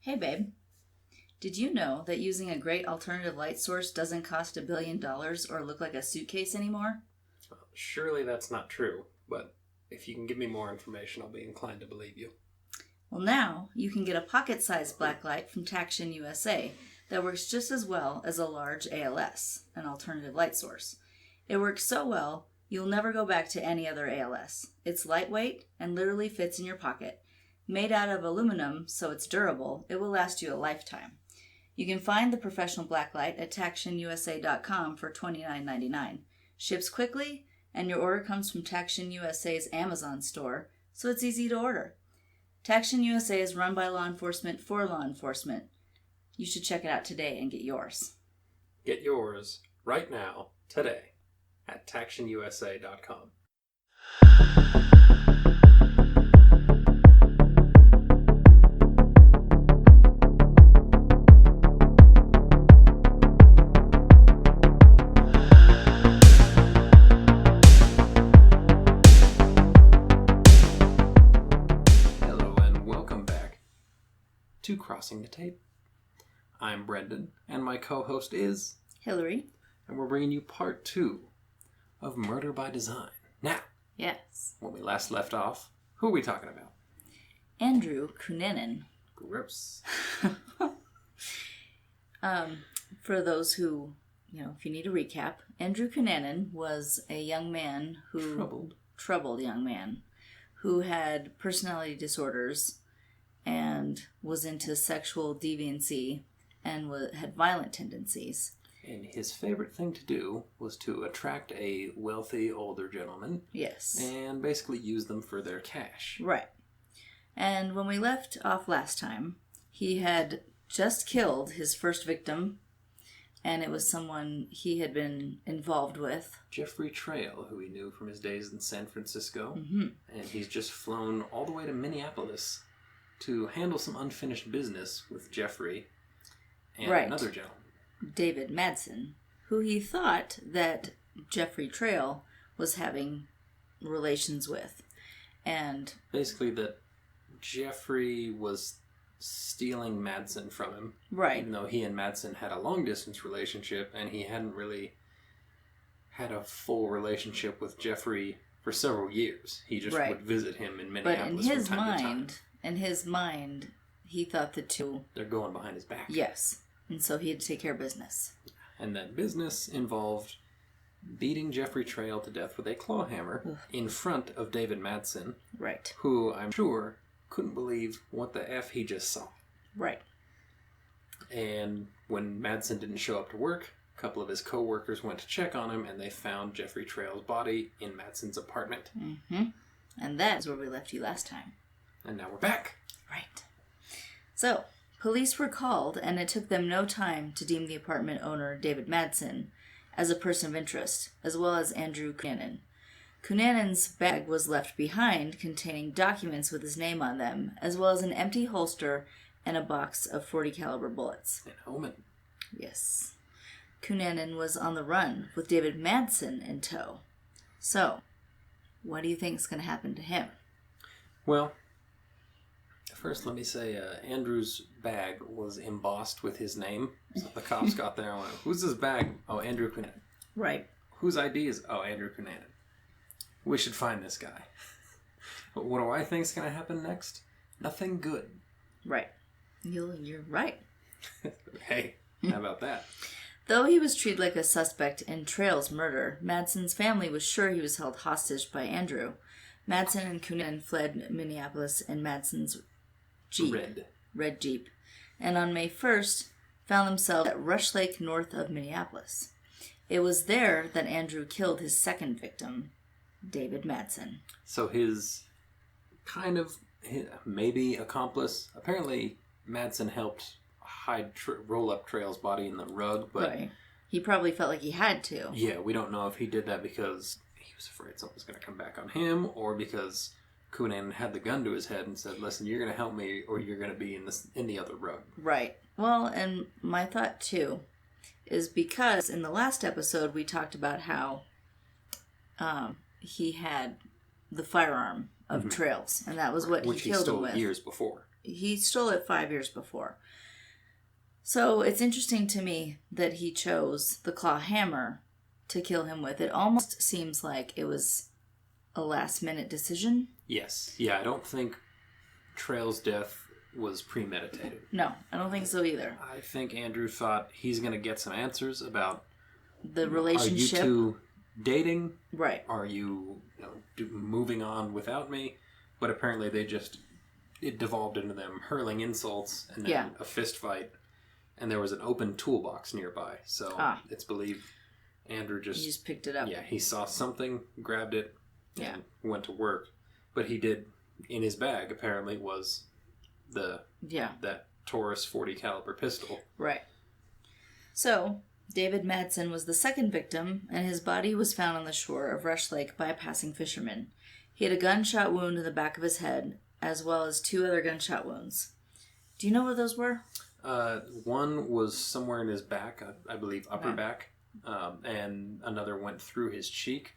Hey, babe. Did you know that using a great alternative light source doesn't cost $1 billion or look like a suitcase anymore? Well, surely that's not true, but if you can give me more information, I'll be inclined to believe you. Well, now you can get a pocket-sized blacklight from Taction USA that works just as well as a large ALS, an alternative light source. It works so well, you'll never go back to any other ALS. It's lightweight and literally fits in your pocket. Made out of aluminum, so it's durable, it will last you a lifetime. You can find the professional blacklight at TactionUSA.com for $29.99. Ships quickly, and your order comes from Taction USA's Amazon store, so it's easy to order. Taction USA is run by law enforcement for law enforcement. You should check it out today and get yours. Get yours right now, today, at TactionUSA.com. To Crossing the Tape. I'm Brendan, and my co-host is Hillary. And we're bringing you part 2 of Murder by Design. Now, yes. When we last left off, who are we talking about? Andrew Cunanan. Gross. For those who, if you need a recap, Andrew Cunanan was a young man troubled young man who had personality disorders and was into sexual deviancy and had violent tendencies. And his favorite thing to do was to attract a wealthy older gentleman. Yes. And basically use them for their cash. Right. And when we left off last time, he had just killed his first victim, and it was someone he had been involved with. Jeffrey Trail, who he knew from his days in San Francisco. Mm-hmm. And he's just flown all the way to Minneapolis to handle some unfinished business with Jeffrey and another gentleman. David Madsen, who he thought that Jeffrey Trail was having relations with. And basically that Jeffrey was stealing Madsen from him. Right. Even though he and Madsen had a long-distance relationship, and he hadn't really had a full relationship with Jeffrey for several years. He just would visit him in Minneapolis from time to time. In his mind, he thought the two... They're going behind his back. Yes. And so he had to take care of business. And that business involved beating Jeffrey Trail to death with a claw hammer in front of David Madsen. Right. Who, I'm sure, couldn't believe what the F he just saw. Right. And when Madsen didn't show up to work, a couple of his co-workers went to check on him, and they found Jeffrey Trail's body in Madsen's apartment. Mm-hmm. And that is where we left you last time. And now we're back. Right. So, police were called, and it took them no time to deem the apartment owner, David Madsen, as a person of interest, as well as Andrew Cunanan. Cunanan's bag was left behind, containing documents with his name on them, as well as an empty holster and a box of .40 caliber bullets. An omen. Yes. Cunanan was on the run, with David Madsen in tow. So, what do you think is going to happen to him? Well, first, let me say, Andrew's bag was embossed with his name. So the cops got there and went, who's this bag? Oh, Andrew Cunanan. Right. Whose ID is? Oh, Andrew Cunanan. We should find this guy. But what do I think is going to happen next? Nothing good. Right. You're right. Hey, how about that? Though he was treated like a suspect in Trail's murder, Madsen's family was sure he was held hostage by Andrew. Madsen and Cunanan fled Minneapolis in Madsen's Jeep. Red Jeep. And on May 1st, found themselves at Rush Lake, north of Minneapolis. It was there that Andrew killed his second victim, David Madsen. So his maybe accomplice, apparently Madsen helped roll up Trail's body in the rug, but... Right. He probably felt like he had to. Yeah, we don't know if he did that because he was afraid something was going to come back on him, or because Cunanan had the gun to his head and said, listen, you're going to help me or you're going to be in the other rug. Right. Well, and my thought, too, is because in the last episode we talked about how he had the firearm of Trails, and that was what he killed him with. Years before. He stole it 5 years before. So it's interesting to me that he chose the claw hammer to kill him with. It almost seems like it was a last-minute decision. Yes. Yeah, I don't think Trail's death was premeditated. No, I don't think so either. I think Andrew thought he's going to get some answers about the relationship. Are you two dating? Right. Are you, moving on without me? But apparently it devolved into them hurling insults and then a fist fight. And there was an open toolbox nearby. So it's believed Andrew He just picked it up. Yeah, he saw something, grabbed it, and went to work. But he did, in his bag, apparently, was that Taurus .40 caliber pistol. Right. So, David Madsen was the second victim, and his body was found on the shore of Rush Lake by a passing fisherman. He had a gunshot wound in the back of his head, as well as 2 other gunshot wounds. Do you know what those were? One was somewhere in his back, I believe upper back, and another went through his cheek.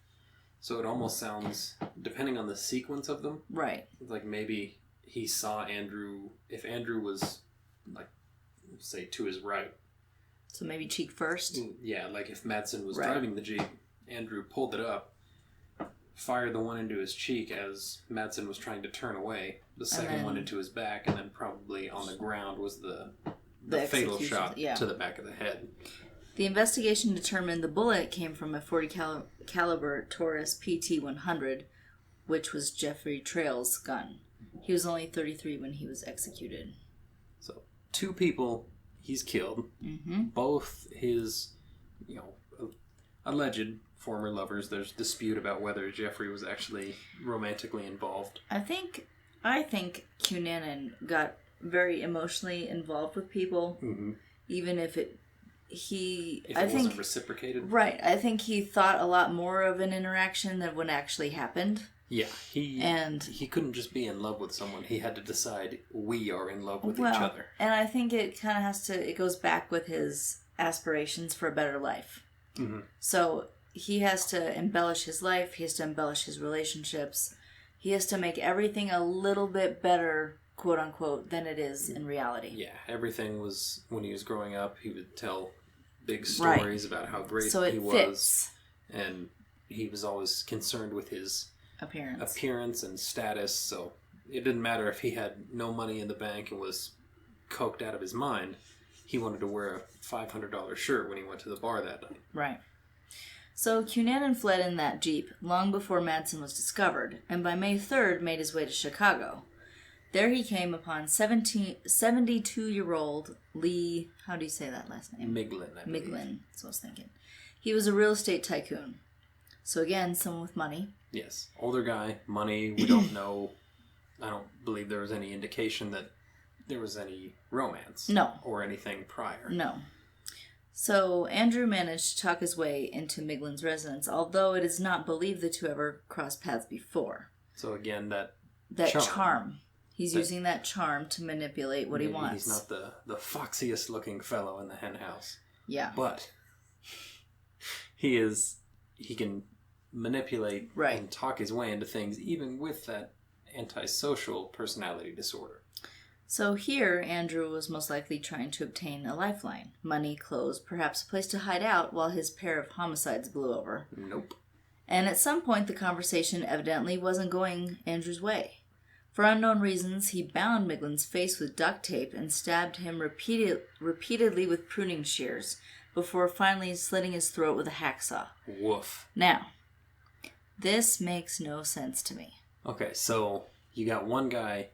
So it almost sounds, depending on the sequence of them, right? Like maybe he saw Andrew, if Andrew was, like, say, to his right. So maybe cheek first? Yeah, like if Madsen was driving the Jeep, Andrew pulled it up, fired the one into his cheek as Madsen was trying to turn away, the second one into his back, and then probably on the ground was the fatal shot to the back of the head. The investigation determined the bullet came from a .40 caliber Taurus PT-100, which was Jeffrey Trail's gun. He was only 33 when he was executed. So, 2 people he's killed. Mm-hmm. Both his, alleged former lovers. There's dispute about whether Jeffrey was actually romantically involved. I think Cunanan got very emotionally involved with people, even if it wasn't reciprocated. Right. I think he thought a lot more of an interaction than what actually happened. Yeah, he couldn't just be in love with someone. He had to decide we are in love with each other. And I think it kind of it goes back with his aspirations for a better life. Mm-hmm. So he has to embellish his life. He has to embellish his relationships. He has to make everything a little bit better, quote unquote, than it is in reality. Yeah, everything was, when he was growing up, he would tell big stories about how great he was. And he was always concerned with his appearance and status, so it didn't matter if he had no money in the bank and was coked out of his mind. He wanted to wear a $500 shirt when he went to the bar that night. Right. So Cunanan fled in that Jeep long before Madsen was discovered, and by May 3rd made his way to Chicago. There he came upon 72-year-old Lee, how do you say that last name? Miglin, I believe. Miglin, that's what I was thinking. He was a real estate tycoon. So again, someone with money. Yes. Older guy, money, we don't know. I don't believe there was any indication that there was any romance. No. Or anything prior. No. So Andrew managed to talk his way into Miglin's residence, although it is not believed the two ever crossed paths before. So again, that charm. He's using that charm to manipulate what he wants. He's not the foxiest looking fellow in the hen house. Yeah. But he can manipulate and talk his way into things, even with that antisocial personality disorder. So here, Andrew was most likely trying to obtain a lifeline. Money, clothes, perhaps a place to hide out while his pair of homicides blew over. Nope. And at some point, the conversation evidently wasn't going Andrew's way. For unknown reasons, he bound Miglin's face with duct tape and stabbed him repeatedly with pruning shears before finally slitting his throat with a hacksaw. Woof. Now, this makes no sense to me. Okay, so you got one guy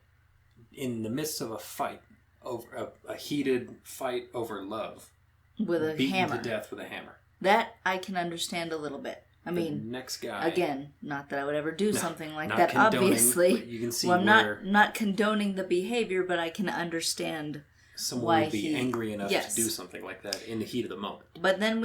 in the midst of a fight, over a heated fight over love, with a hammer. Beaten to death with a hammer. That I can understand a little bit. I mean, next guy. Again, not that I would ever do something like that, obviously. You can see well, I'm not condoning the behavior, but I can understand someone why would be angry enough to do something like that in the heat of the moment. But then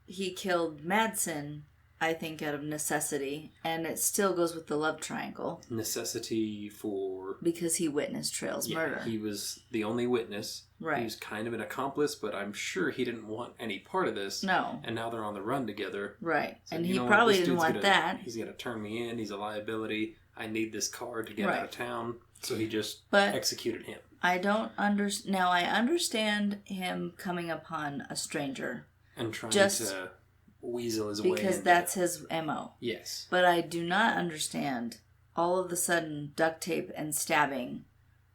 he killed Madsen, I think, out of necessity, and it still goes with the love triangle. Necessity for... Because he witnessed Trail's murder. He was the only witness. Right. He was kind of an accomplice, but I'm sure he didn't want any part of this. No. And now they're on the run together. Right. So, and he probably didn't want that. He's going to turn me in. He's a liability. I need this car to get out of town. So he just executed him. I don't understand. Now, I understand him coming upon a stranger. And trying to weasel his way in. Because that's his MO. Yes. But I do not understand all of a sudden duct tape and stabbing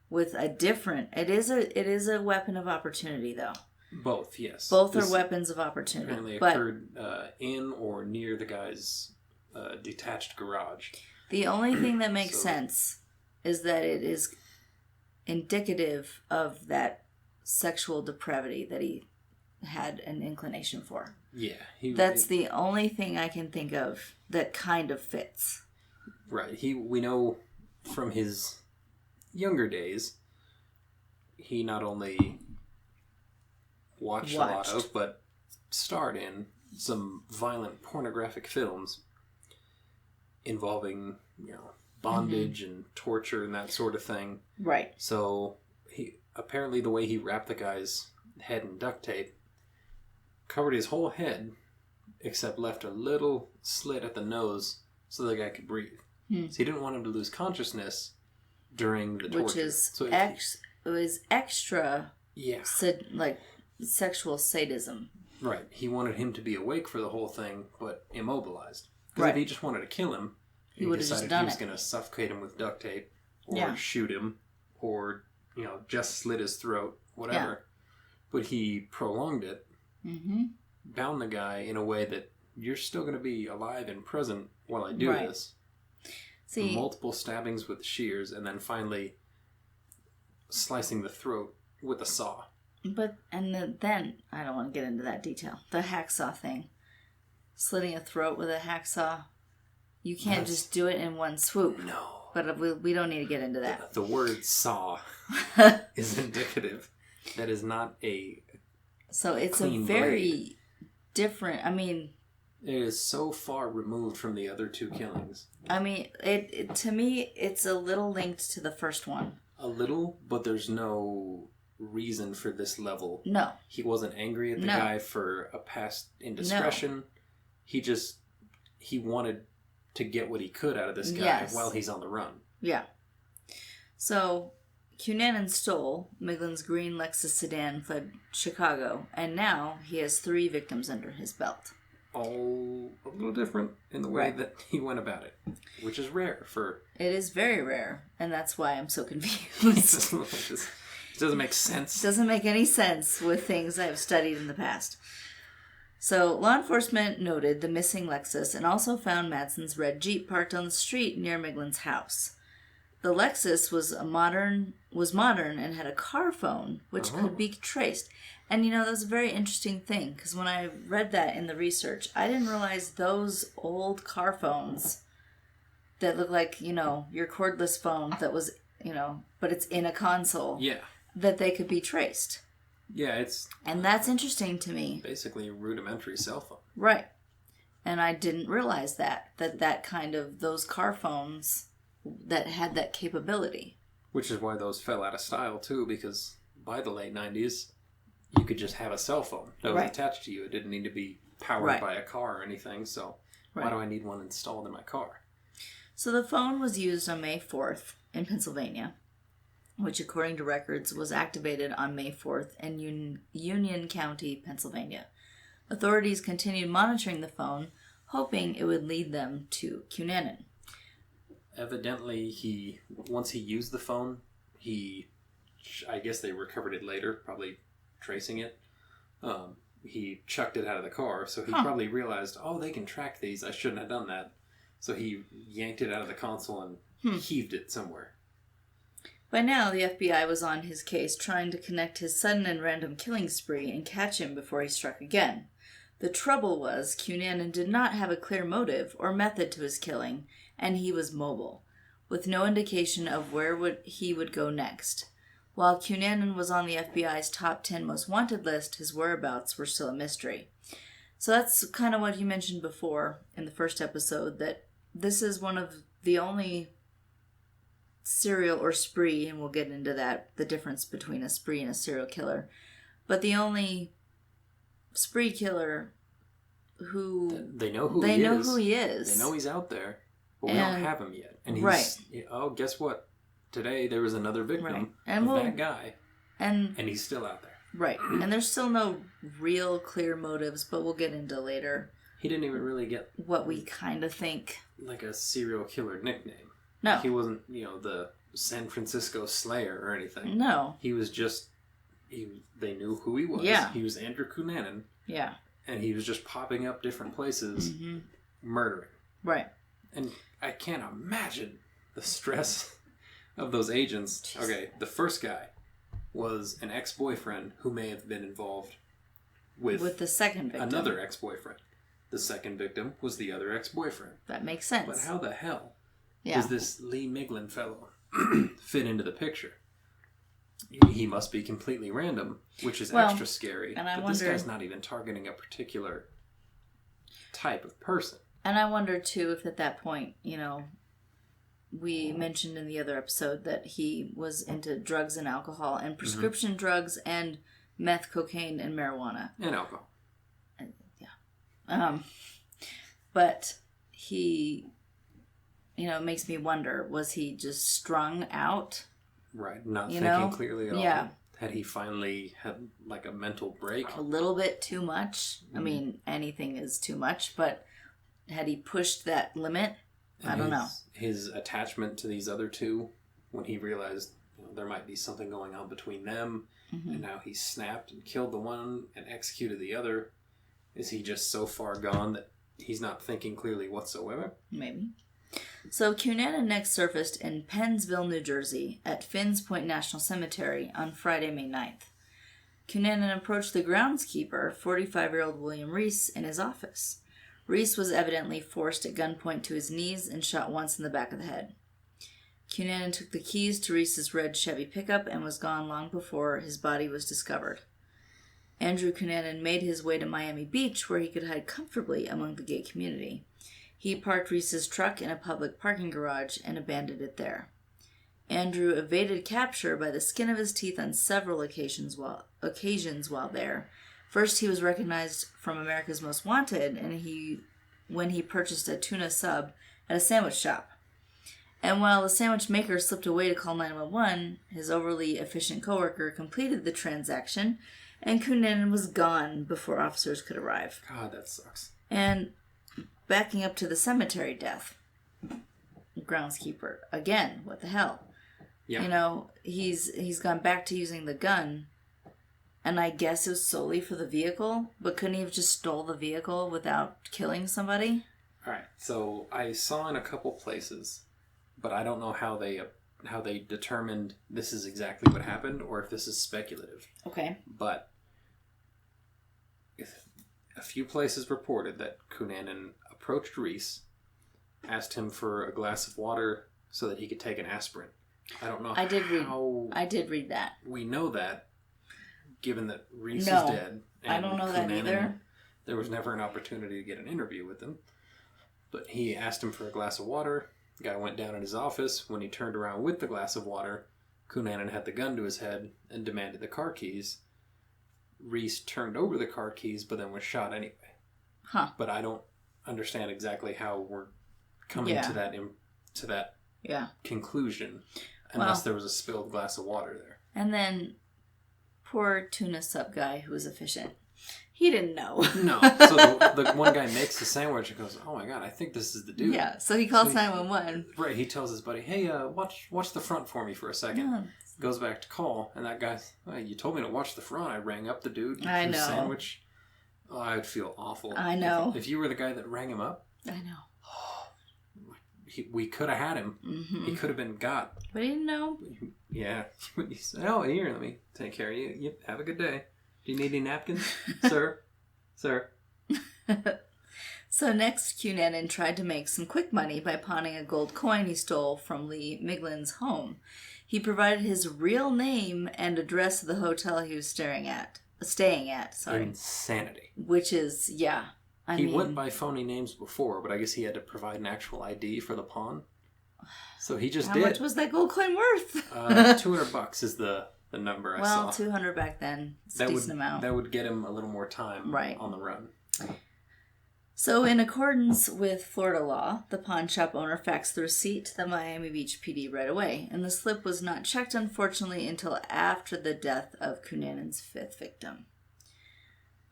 with a different... It is a weapon of opportunity, though. Both, yes. Both are weapons of opportunity. Apparently occurred in or near the guy's detached garage. The only thing that makes sense is that it is indicative of that sexual depravity that he had an inclination for. Yeah. That's the only thing I can think of that kind of fits. Right. We know from his younger days, he not only watched a lot of, but starred in some violent pornographic films involving, bondage and torture and that sort of thing. Right. So apparently the way he wrapped the guy's head in duct tape covered his whole head except left a little slit at the nose so the guy could breathe. So he didn't want him to lose consciousness during the torture. Which is it was extra sexual sadism. Right. He wanted him to be awake for the whole thing, but immobilized. Because if he just wanted to kill him, he decided he was going to suffocate him with duct tape, or shoot him, or, just slit his throat, whatever. Yeah. But he prolonged it, bound the guy in a way that you're still going to be alive and present while I do this. See, multiple stabbings with shears, and then finally slicing the throat with a saw. But, and then, I don't want to get into that detail. The hacksaw thing. Slitting a throat with a hacksaw. You can't just do it in one swoop. No. But we don't need to get into that. The word saw is indicative. That is not a So it's a very blade. Different, it is so far removed from the other two killings. It to me, it's a little linked to the first one. A little, but there's no reason for this level. No. He wasn't angry at the guy for a past indiscretion. No. He wanted to get what he could out of this guy while he's on the run. Yeah. So, Cunanan stole Miglin's green Lexus sedan, fled Chicago, and now he has 3 victims under his belt. All a little different in the way that he went about it, which is rare for... It is very rare, and that's why I'm so confused. It doesn't make sense. It doesn't make any sense with things I've studied in the past. So, law enforcement noted the missing Lexus and also found Madsen's red Jeep parked on the street near Miglin's house. The Lexus was modern and had a car phone, which could be traced. And, that was a very interesting thing, because when I read that in the research, I didn't realize those old car phones that look like, your cordless phone that was, but it's in a console. Yeah. That they could be traced. Yeah, and that's interesting to me. Basically a rudimentary cell phone. Right. And I didn't realize that kind of, those car phones that had that capability. Which is why those fell out of style, too, because by the late 90s, you could just have a cell phone that was attached to you. It didn't need to be powered by a car or anything, so why do I need one installed in my car? So the phone was used on May 4th in Pennsylvania, which, according to records, was activated on May 4th in Union County, Pennsylvania. Authorities continued monitoring the phone, hoping it would lead them to Cunanan. Evidently, once he used the phone, I guess they recovered it later, probably tracing it. He chucked it out of the car, so he probably realized, they can track these, I shouldn't have done that. So he yanked it out of the console and heaved it somewhere. By now, the FBI was on his case, trying to connect his sudden and random killing spree and catch him before he struck again. The trouble was, Cunanan did not have a clear motive or method to his killing, and he was mobile, with no indication of where he would go next. While Cunanan was on the FBI's top 10 most wanted list, his whereabouts were still a mystery. So that's kind of what you mentioned before in the first episode, that this is one of the only serial or spree, and we'll get into that, the difference between a spree and a serial killer, but the only spree killer who they know who he is. They know he's out there, but we don't have him yet. And he's guess what? today there was another victim of that guy. And he's still out there. Right. And there's still no real clear motives, but we'll get into later. He didn't even really get... what we kind of think. Like a serial killer nickname. No. He wasn't, the San Francisco Slayer or anything. No. He was just... they knew who he was. Yeah. He was Andrew Cunanan. Yeah. And he was just popping up different places, murdering. Right. And I can't imagine the stress of those agents. Jeez. Okay, the first guy was an ex-boyfriend who may have been involved with the second victim. Another ex-boyfriend. The second victim was the other ex-boyfriend. That makes sense. But how the hell does this Lee Miglin fellow fit into the picture? He must be completely random, which is extra scary. And but this guy's not even targeting a particular type of person. And I wonder, too, if at that point, we mentioned in the other episode that he was into drugs and alcohol and prescription drugs and meth, cocaine, and marijuana. And alcohol. But he, it makes me wonder, was he just strung out? Right, not thinking clearly at all. Yeah. Had he finally had like a mental break? A little bit too much. I mean, anything is too much, but had he pushed that limit? I don't know. His attachment to these other two, when he realized there might be something going on between them, and now he snapped and killed the one and executed the other. Is he just so far gone that he's not thinking clearly whatsoever? Maybe. So Cunanan next surfaced in Pennsville, New Jersey, at Finns Point National Cemetery on Friday, May 9th. Cunanan approached the groundskeeper, 45-year-old William Reese, in his office. Reese was evidently forced at gunpoint to his knees and shot once in the back of the head. Cunanan took the keys to Reese's red Chevy pickup and was gone long before his body was discovered. Andrew Cunanan made his way to Miami Beach, where he could hide comfortably among the gay community. He parked Reese's truck in a public parking garage and abandoned it there. Andrew evaded capture by the skin of his teeth on several occasions while there. First, he was recognized from America's Most Wanted, when he purchased a tuna sub at a sandwich shop. And while the sandwich maker slipped away to call 911, his overly efficient coworker completed the transaction, and Cunanan was gone before officers could arrive. God, that sucks. And backing up to the cemetery death, groundskeeper, again, what the hell? Yeah. He's gone back to using the gun, and I guess it was solely for the vehicle, but couldn't he have just stole the vehicle without killing somebody? All right, so I saw in a couple places, but I don't know how they determined this is exactly what happened, or if this is speculative. Okay. But a few places reported that Cunanan approached Reese, asked him for a glass of water so that he could take an aspirin. I don't know I did read that. We know that, given that Reese is dead. And I don't know that either. There was never an opportunity to get an interview with him. But he asked him for a glass of water. The guy went down in his office. When he turned around with the glass of water, Cunanan had the gun to his head and demanded the car keys. Reese turned over the car keys, but then was shot anyway. Huh. But I don't understand exactly how we're coming to that conclusion, unless there was a spilled glass of water there. And then, poor tuna sub guy who was efficient. He didn't know. No. So the one guy makes the sandwich and goes, "Oh my god, I think this is the dude." Yeah. So he calls 911. Right. He tells his buddy, "Hey, watch the front for me for a second." Yeah. Goes back to call, and that guy, "Hey, you told me to watch the front. I rang up the dude. I know. Sandwich. Oh, I would feel awful. I know. If you were the guy that rang him up. I know. We could have had him. Mm-hmm. He could have been got. But he didn't know. Yeah. He said, "Oh, here, let me take care of you. Yep, have a good day. Do you need any napkins, sir? Sir." So next, Cunanan tried to make some quick money by pawning a gold coin he stole from Lee Miglin's home. He provided his real name and address of the hotel he was staying at. Insanity. Which is, He went by phony names before, but I guess he had to provide an actual ID for the pawn. So he just did. How much was that gold coin worth? $200 is the number I saw. Well, $200 back then. It's a decent amount. That would get him a little more time on the run. So, in accordance with Florida law, the pawn shop owner faxed the receipt to the Miami Beach PD right away, and the slip was not checked, unfortunately, until after the death of Cunanan's 5th victim.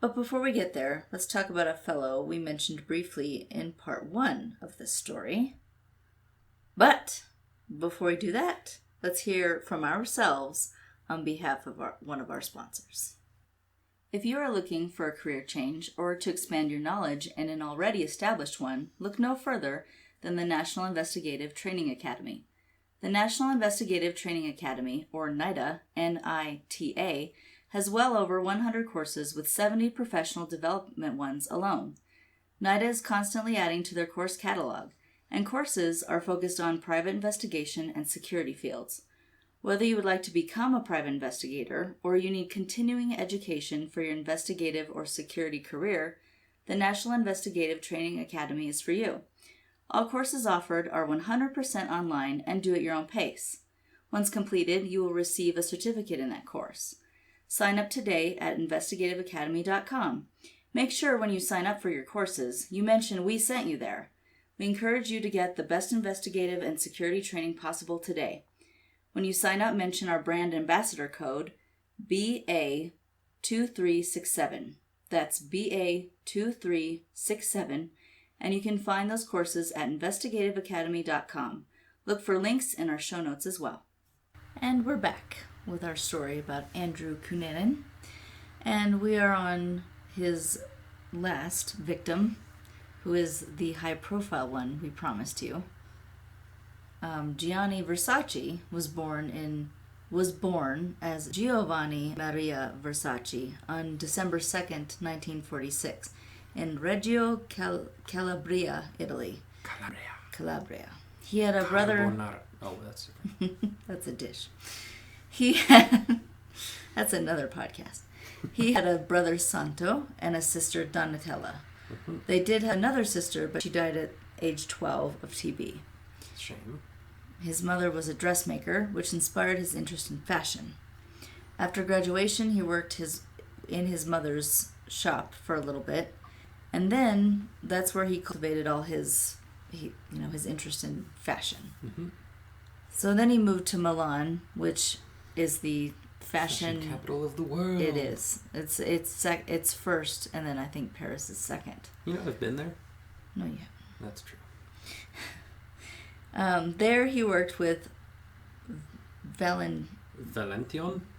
But before we get there, let's talk about a fellow we mentioned briefly in part 1 of this story. But before we do that, let's hear from ourselves on behalf of one of our sponsors. If you are looking for a career change or to expand your knowledge in an already established one, look no further than the National Investigative Training Academy. The National Investigative Training Academy, or NITA, N-I-T-A, has well over 100 courses with 70 professional development ones alone. NITA is constantly adding to their course catalog, and courses are focused on private investigation and security fields. Whether you would like to become a private investigator or you need continuing education for your investigative or security career, the National Investigative Training Academy is for you. All courses offered are 100% online and do at your own pace. Once completed, you will receive a certificate in that course. Sign up today at investigativeacademy.com. Make sure when you sign up for your courses, you mention we sent you there. We encourage you to get the best investigative and security training possible today. When you sign up, mention our brand ambassador code, BA2367. That's BA2367, and you can find those courses at investigativeacademy.com. Look for links in our show notes as well. And we're back with our story about Andrew Cunanan, and we are on his last victim, who is the high-profile one we promised you. Gianni Versace was born as Giovanni Maria Versace on December 2nd, 1946, in Reggio Calabria, Italy. Calabria. He had a brother. Oh, that's that's a dish. That's another podcast. He had a brother Santo and a sister Donatella. Mm-hmm. They did have another sister, but she died at age 12 of TB. Shame. His mother was a dressmaker, which inspired his interest in fashion. After graduation, he worked in his mother's shop for a little bit, and then that's where he cultivated all his interest in fashion. Mm-hmm. So then he moved to Milan, which is the fashion capital of the world. It is. It's first, and then I think Paris is second. You know, I've been there. No, you haven't. That's true. There he worked with Valention?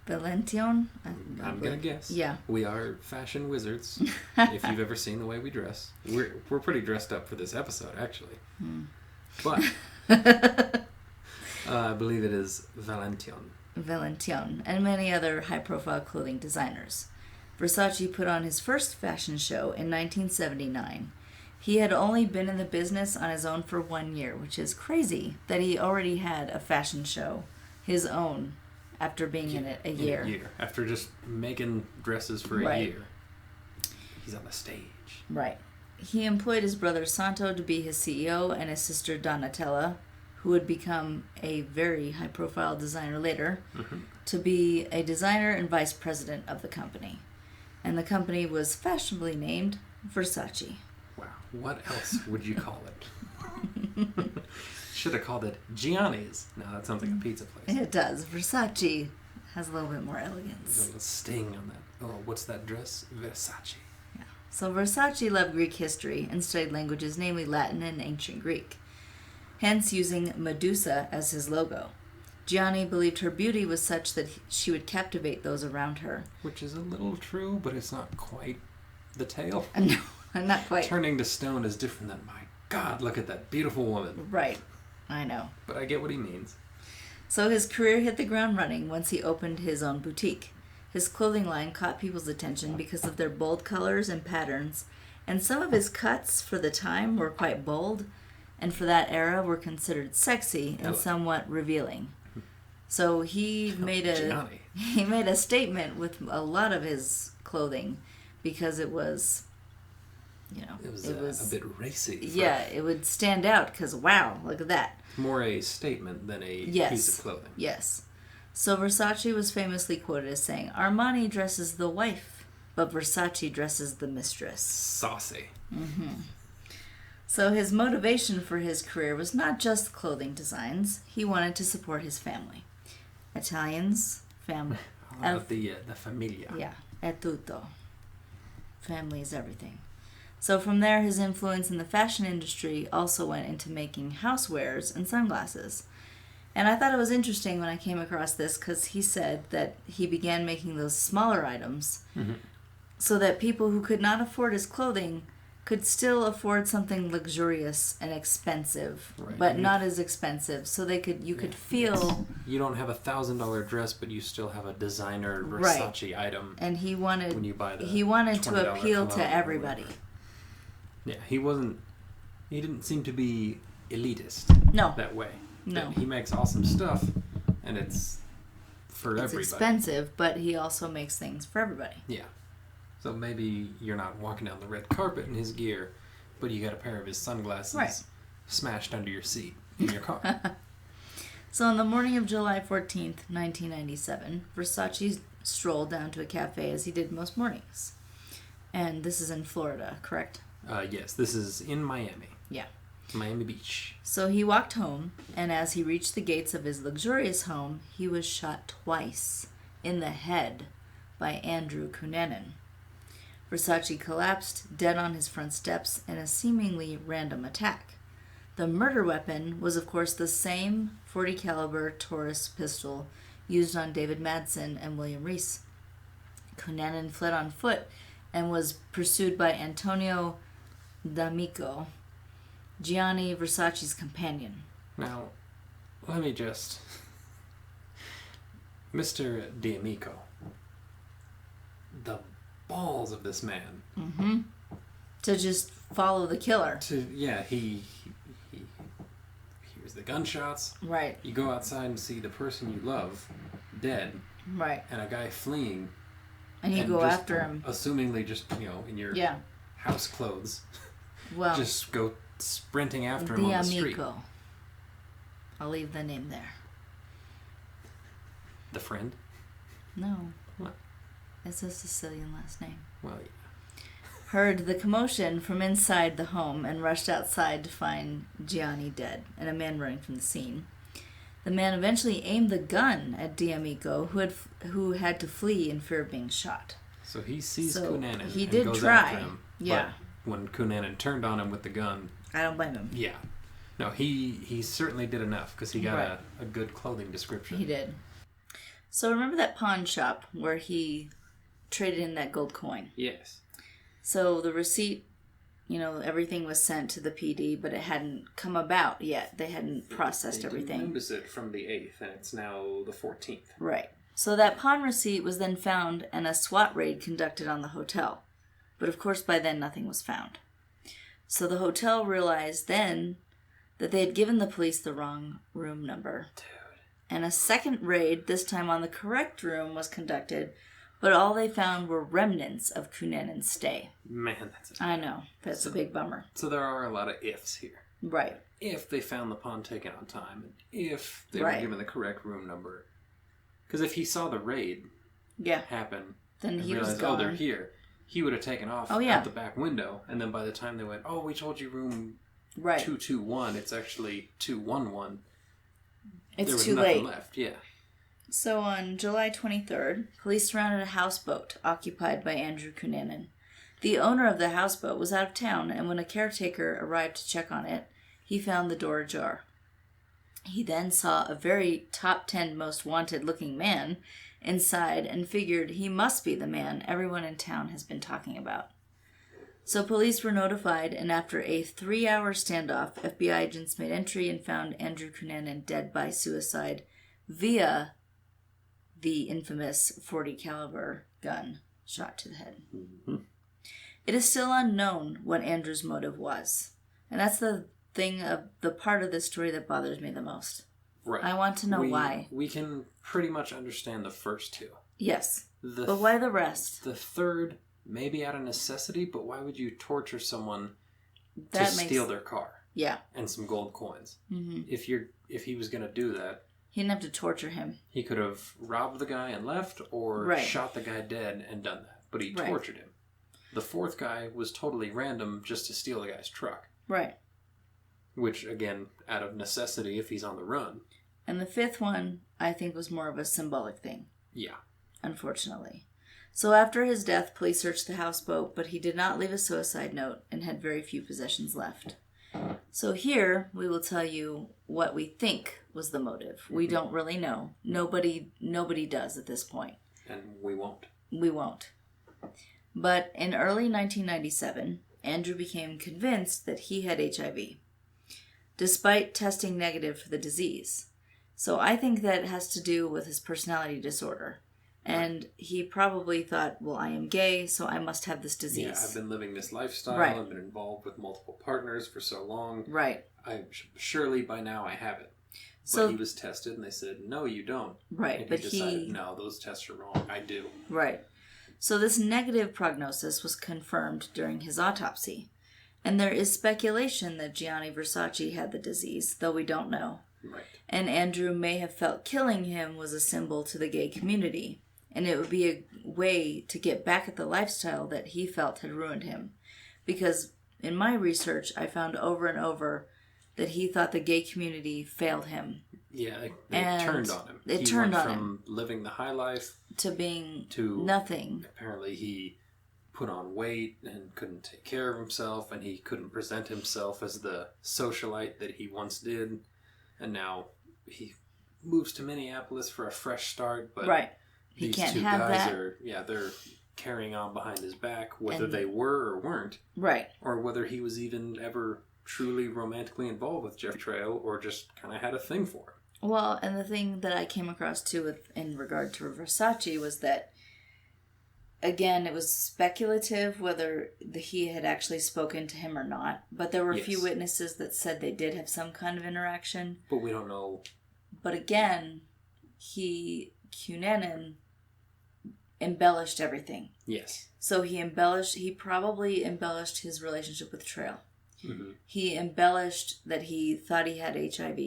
I'm going to guess. Yeah. We are fashion wizards. If you've ever seen the way we dress. We're pretty dressed up for this episode, actually. But I believe it is Valention, and many other high-profile clothing designers. Versace put on his first fashion show in 1979. He had only been in the business on his own for 1 year, which is crazy that he already had a fashion show, his own, after being in it a year. After just making dresses for a year. He's on the stage. Right. He employed his brother Santo to be his CEO and his sister Donatella, who would become a very high-profile designer later, to be a designer and vice president of the company. And the company was fashionably named Versace. Wow. What else would you call it? Should have called it Gianni's. Now that sounds like a pizza place. It does. Versace has a little bit more elegance. There's a little sting on that. Oh, what's that dress? Versace. Yeah. So Versace loved Greek history and studied languages, namely Latin and ancient Greek, hence using Medusa as his logo. Gianni believed her beauty was such that she would captivate those around her. Which is a little true, but it's not quite the tale. No, not quite. Turning to stone is different than, my God, look at that beautiful woman. Right. I know. But I get what he means. So his career hit the ground running once he opened his own boutique. His clothing line caught people's attention because of their bold colors and patterns, and some of his cuts for the time were quite bold, and for that era were considered sexy and somewhat revealing. So he made a statement with a lot of his clothing because it was, it was a bit racy. Yeah, it would stand out because, wow, look at that. More a statement than a piece of clothing. Yes. So Versace was famously quoted as saying, "Armani dresses the wife, but Versace dresses the mistress." Saucy. Mm-hmm. So his motivation for his career was not just clothing designs. He wanted to support his family. Italians, family. The familia. Yeah, è tutto. Family is everything. So from there, his influence in the fashion industry also went into making housewares and sunglasses. And I thought it was interesting when I came across this because he said that he began making those smaller items so that people who could not afford his clothing could still afford something luxurious and expensive, but not as expensive. So you could feel... You don't have $1,000 dress, but you still have a designer Versace item. And he wanted, when you buy the he wanted to appeal to everybody. Yeah, he didn't seem to be elitist. No. That way. No. He makes awesome stuff, and it's for everybody. It's expensive, but he also makes things for everybody. Yeah. So maybe you're not walking down the red carpet in his gear, but you got a pair of his sunglasses smashed under your seat in your car. So on the morning of July 14th, 1997, Versace strolled down to a cafe as he did most mornings. And this is in Florida, correct? Yes, this is in Miami. Yeah. Miami Beach. So he walked home, and as he reached the gates of his luxurious home, he was shot twice in the head by Andrew Cunanan. Versace collapsed dead on his front steps in a seemingly random attack. The murder weapon was, of course, the same .40 caliber Taurus pistol used on David Madsen and William Reese. Cunanan fled on foot and was pursued by Antonio D'Amico, Gianni Versace's companion. Now, let me just... Mr. D'Amico. The balls of this man. Mm-hmm. To just follow the killer. He hears the gunshots. Right. You go outside and see the person you love dead. Right. And a guy fleeing. And you go after him. Assumingly just, in your house clothes. Well. Just go sprinting after him on the street. D'Amico. I'll leave the name there. The friend? No. What? It's a Sicilian last name. Well, yeah. Heard the commotion from inside the home and rushed outside to find Gianni dead and a man running from the scene. The man eventually aimed the gun at D'Amico, who had to flee in fear of being shot. So he sees Cunanan he and did goes try. after him. Yeah. But when Cunanan turned on him with the gun... I don't blame him. Yeah. No, he certainly did enough because he got a good clothing description. He did. So remember that pawn shop where he traded in that gold coin? Yes. So the receipt, everything was sent to the PD, but it hadn't come about yet. They hadn't processed everything. They didn't notice it from the 8th, and it's now the 14th. Right. So that pawn receipt was then found and a SWAT raid conducted on the hotel. But of course by then nothing was found. So the hotel realized then that they had given the police the wrong room number. Dude. And a second raid, this time on the correct room, was conducted, but all they found were remnants of Cunanan's stay. Man, I know. That's a big bummer. So there are a lot of ifs here. Right. If they found the pawn taken on time, and if they were given the correct room number. Because if he saw the raid happen, then and he realized, was gone. they're here, he would have taken off out the back window, and then by the time they went, we told you room 221, it's actually 211. It's too late. There was nothing left, yeah. So on July 23rd, police surrounded a houseboat occupied by Andrew Cunanan. The owner of the houseboat was out of town, and when a caretaker arrived to check on it, he found the door ajar. He then saw a very top 10 most wanted looking man inside and figured he must be the man everyone in town has been talking about. So police were notified, and after a 3-hour standoff, FBI agents made entry and found Andrew Cunanan dead by suicide via the infamous .40 caliber gun shot to the head. Mm-hmm. It is still unknown what Andrew's motive was. And that's the part of this story that bothers me the most. Right. I want to know why. We can pretty much understand the first two. Yes. But why the rest? The third, maybe out of necessity, but why would you torture someone to steal their car? Yeah. And some gold coins. Mm-hmm. If he was going to do that, he didn't have to torture him. He could have robbed the guy and left, or shot the guy dead and done that. But he tortured him. The fourth guy was totally random just to steal the guy's truck. Right. Which, again, out of necessity if he's on the run. And the fifth one, I think, was more of a symbolic thing. Yeah. Unfortunately. So after his death, police searched the houseboat, but he did not leave a suicide note and had very few possessions left. So here, we will tell you what we think was the motive. We don't really know. Nobody does at this point. And we won't. We won't. But in early 1997, Andrew became convinced that he had HIV, despite testing negative for the disease. So I think that has to do with his personality disorder. And he probably thought, well, I am gay, so I must have this disease. Yeah, I've been living this lifestyle. Right. I've been involved with multiple partners for so long. Right. Surely by now I have it. So, but he was tested, and they said, no, you don't. Right. And he decided, no, those tests are wrong. I do. Right. So this negative prognosis was confirmed during his autopsy. And there is speculation that Gianni Versace had the disease, though we don't know. Right. And Andrew may have felt killing him was a symbol to the gay community. And it would be a way to get back at the lifestyle that he felt had ruined him. Because in my research, I found over and over that he thought the gay community failed him. Yeah, it turned on him. It turned on him. From living the high life to being nothing. Apparently he put on weight and couldn't take care of himself, and he couldn't present himself as the socialite that he once did. And now he moves to Minneapolis for a fresh start, but right. He can't have that. They're carrying on behind his back, whether they were or weren't. Right. Or whether he was even ever truly romantically involved with Jeffrey Trail, or just kind of had a thing for him. Well, and the thing that I came across too in regard to Versace was that, again, it was speculative whether he had actually spoken to him or not. But there were a few witnesses that said they did have some kind of interaction. But we don't know. But again, Cunanan embellished everything. Yes. So he probably embellished his relationship with Trail. Mm-hmm. He embellished that he thought he had HIV.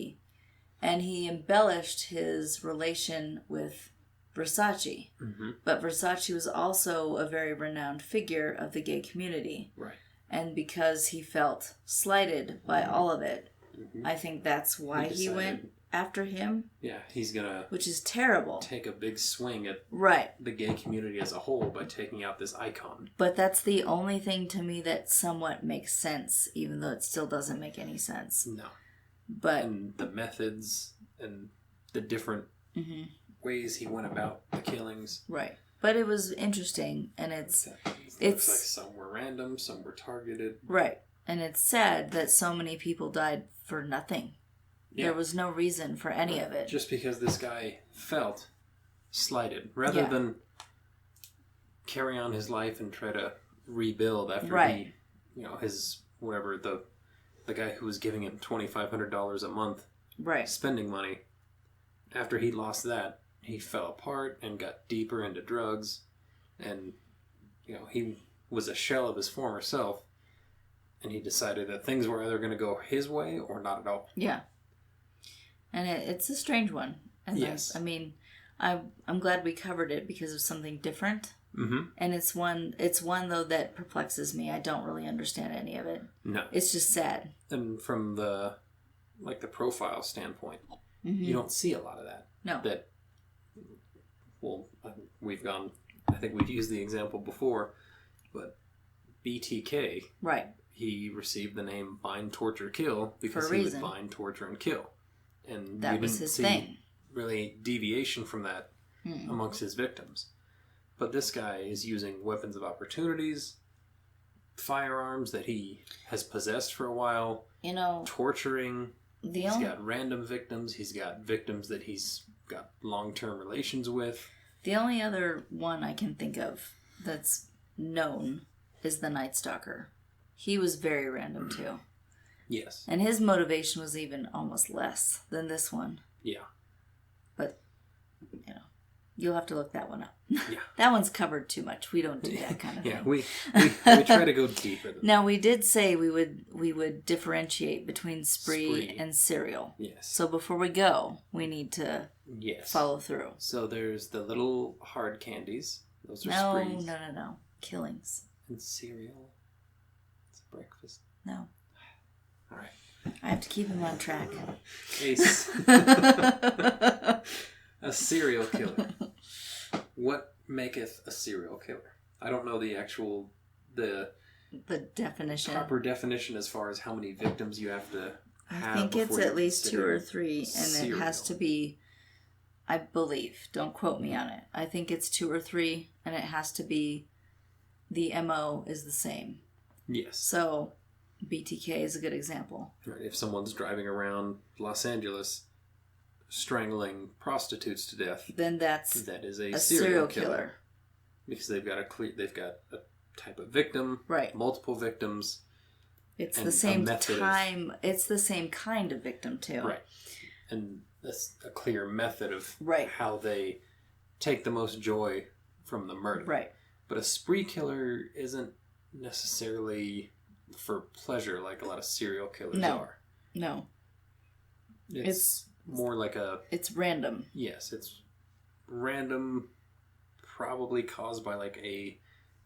And he embellished his relation with Versace. Mm-hmm. But Versace was also a very renowned figure of the gay community. Right. And because he felt slighted by all of it, I think that's why he went after him. Yeah, he's gonna... Which is terrible. Take a big swing at the gay community as a whole by taking out this icon. But that's the only thing to me that somewhat makes sense, even though it still doesn't make any sense. No. But... And the methods and the different ways he went about the killings. Right. But it was interesting, and it's like some were random, some were targeted. Right. And it's sad that so many people died for nothing. Yeah. There was no reason for any of it. Just because this guy felt slighted. Rather than carry on his life and try to rebuild after he, his, whatever, the guy who was giving him $2,500 a month spending money, after he lost that, he fell apart and got deeper into drugs. And, he was a shell of his former self. And he decided that things were either going to go his way or not at all. Yeah. And it's a strange one. And yes. I'm glad we covered it because of something different. Mm-hmm. And it's one though that perplexes me. I don't really understand any of it. No. It's just sad. And from the profile standpoint, you don't see a lot of that. No. I think we've used the example before, but BTK. Right. He received the name Bind, Torture, Kill because he would bind, torture, and kill. And that was his thing. Really deviation from that amongst his victims. But this guy is using weapons of opportunities, firearms that he has possessed for a while, torturing. He's got random victims. He's got victims that he's got long-term relations with. The only other one I can think of that's known is the Night Stalker. He was very random too. Yes. And his motivation was even almost less than this one. Yeah. But, you'll have to look that one up. Yeah. That one's covered too much. We don't do that kind of thing. Yeah, we try to go deeper. Now, we did say we would differentiate between spree and serial. Yes. So before we go, we need to follow through. So there's the little hard candies. Those are sprees. No. Killings. And cereal. It's breakfast. No. All right. I have to keep him on track. A serial killer. What maketh a serial killer? I don't know the definition. Proper definition as far as how many victims you have to have. I think it's at least 2 or 3, and it has to be, I believe, don't quote me on it. I think it's 2 or 3, and it has to be, the MO is the same. Yes. So, BTK is a good example. Right. If someone's driving around Los Angeles strangling prostitutes to death, then that is a serial killer. Because they've got a type of victim, right? Multiple victims. It's the same time. It's the same kind of victim too, right? And that's a clear method of right. how they take the most joy from the murder, right? But a spree killer isn't necessarily for pleasure like a lot of serial killers are. No. It's more like It's random. Yes, it's random, probably caused by like a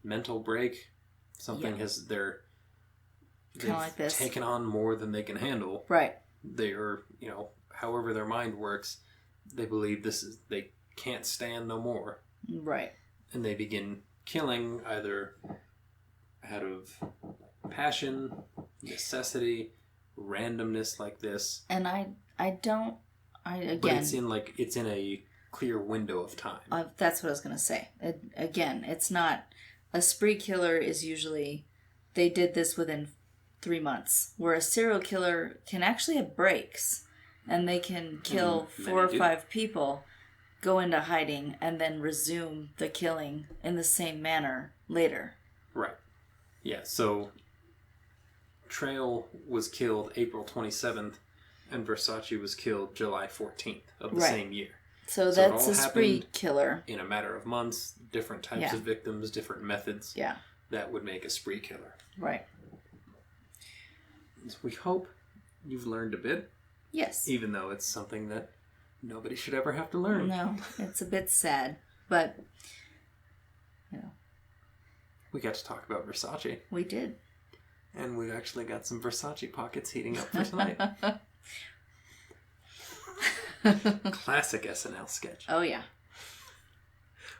mental break. Something they've like this. taken on more than they can handle. Right. They are, however their mind works, they believe they can't stand no more. Right. And they begin killing either out of passion, necessity, randomness like this. And again, but it's in a clear window of time. That's what I was going to say. Again, it's not a spree killer is usually they did this within 3 months, where a serial killer can actually have breaks and they can kill 4 or 5 people, go into hiding, and then resume the killing in the same manner later. Right. Yeah, so Trail was killed April 27th and Versace was killed July 14th of the same year. So that's a spree killer. In a matter of months, different types of victims, different methods. Yeah. That would make a spree killer. Right. We hope you've learned a bit. Yes. Even though it's something that nobody should ever have to learn. No, it's a bit sad, but, We got to talk about Versace. We did. And we've actually got some Versace pockets heating up for tonight. Classic SNL sketch. Oh, yeah.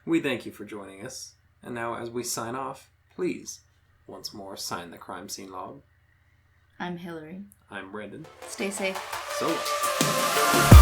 We thank you for joining us. And now as we sign off, please, once more, sign the crime scene log. I'm Hillary. I'm Brendan. Stay safe. So long.